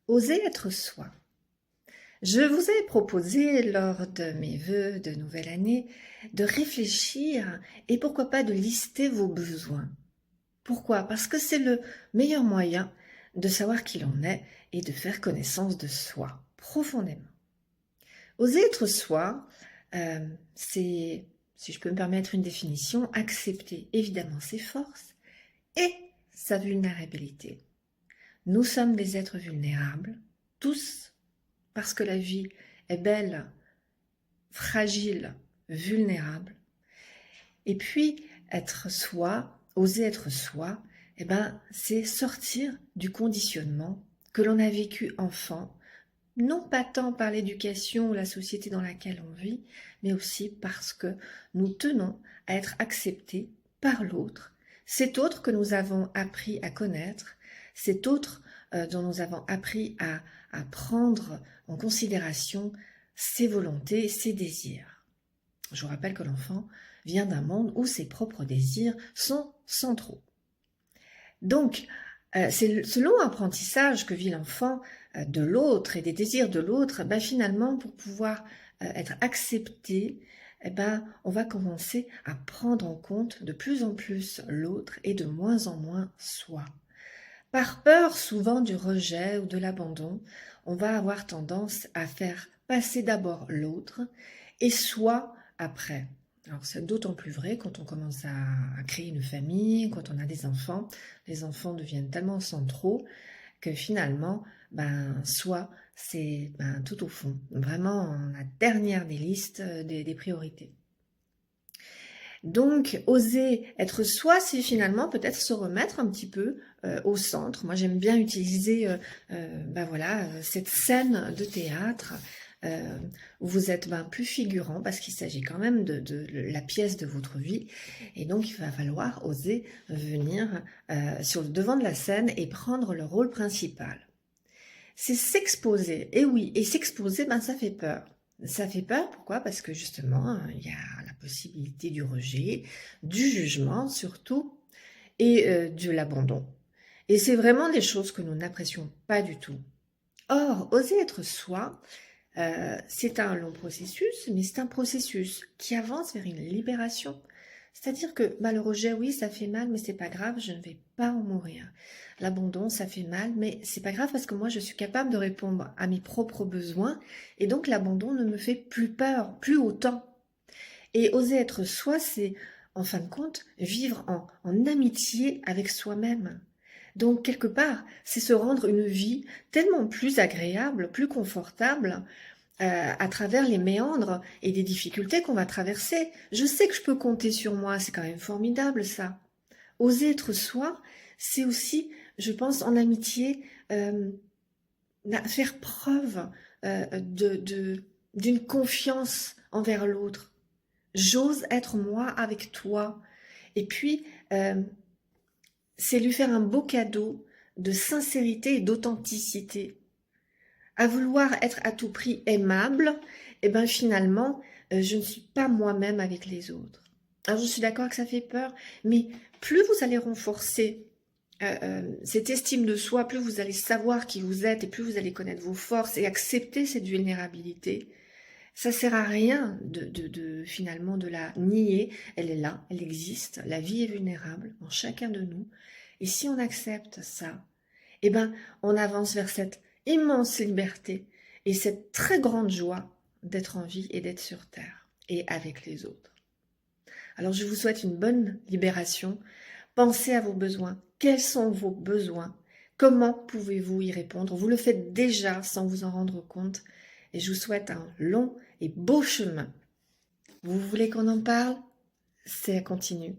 Oser être soi. Je vous ai proposé lors de mes vœux de nouvelle année de réfléchir et pourquoi pas de lister vos besoins. Pourquoi? Parce que c'est le meilleur moyen de savoir qui l'on est et de faire connaissance de soi profondément. Oser être soi, c'est, si je peux me permettre une définition, accepter évidemment ses forces et sa vulnérabilité. Nous sommes des êtres vulnérables, tous, parce que la vie est belle, fragile, vulnérable. Et puis, être soi, oser être soi, c'est sortir du conditionnement que l'on a vécu enfant, non pas tant par l'éducation ou la société dans laquelle on vit, mais aussi parce que nous tenons à être acceptés par l'autre, cet autre que nous avons appris à connaître, cet autre dont nous avons appris à prendre en considération ses volontés, ses désirs. Je vous rappelle que l'enfant vient d'un monde où ses propres désirs sont centraux. Donc, c'est ce long apprentissage que vit l'enfant de l'autre et des désirs de l'autre, finalement, pour pouvoir être accepté, on va commencer à prendre en compte de plus en plus l'autre et de moins en moins soi. Par peur souvent du rejet ou de l'abandon, on va avoir tendance à faire passer d'abord l'autre et soi après. Alors c'est d'autant plus vrai quand on commence à créer une famille, quand on a des enfants. Les enfants deviennent tellement centraux que finalement, soi, c'est tout au fond, vraiment la dernière des listes des priorités. Donc, oser être soi, c'est finalement peut-être se remettre un petit peu au centre. Moi, j'aime bien utiliser cette scène de théâtre où vous êtes plus figurant parce qu'il s'agit quand même de la pièce de votre vie. Et donc, il va falloir oser venir sur le devant de la scène et prendre le rôle principal. C'est s'exposer. Et oui, et s'exposer, ça fait peur. Ça fait peur, pourquoi? Parce que justement, il y a la possibilité du rejet, du jugement surtout, et de l'abandon. Et c'est vraiment des choses que nous n'apprécions pas du tout. Or, oser être soi, c'est un long processus, mais c'est un processus qui avance vers une libération. C'est-à-dire que le rejet, oui, ça fait mal, mais c'est pas grave, je ne vais pas en mourir. L'abandon, ça fait mal, mais c'est pas grave parce que moi, je suis capable de répondre à mes propres besoins, et donc l'abandon ne me fait plus peur, plus autant. Et oser être soi, c'est, en fin de compte, vivre en amitié avec soi-même. Donc, quelque part, c'est se rendre une vie tellement plus agréable, plus confortable, à travers les méandres et des difficultés qu'on va traverser. Je sais que je peux compter sur moi, c'est quand même formidable ça. Oser être soi, c'est aussi, je pense, en amitié, faire preuve d'une confiance envers l'autre. J'ose être moi avec toi. Et puis, c'est lui faire un beau cadeau de sincérité et d'authenticité. À vouloir être à tout prix aimable, finalement, je ne suis pas moi-même avec les autres. Alors je suis d'accord que ça fait peur, mais plus vous allez renforcer cette estime de soi, plus vous allez savoir qui vous êtes et plus vous allez connaître vos forces et accepter cette vulnérabilité, ça sert à rien finalement de la nier. Elle est là, elle existe, la vie est vulnérable en chacun de nous. Et si on accepte ça, on avance vers cette immense liberté et cette très grande joie d'être en vie et d'être sur Terre et avec les autres. Alors je vous souhaite une bonne libération. Pensez à vos besoins. Quels sont vos besoins? Comment pouvez-vous y répondre? Vous le faites déjà sans vous en rendre compte. Et je vous souhaite un long et beau chemin. Vous voulez qu'on en parle? Ça continue.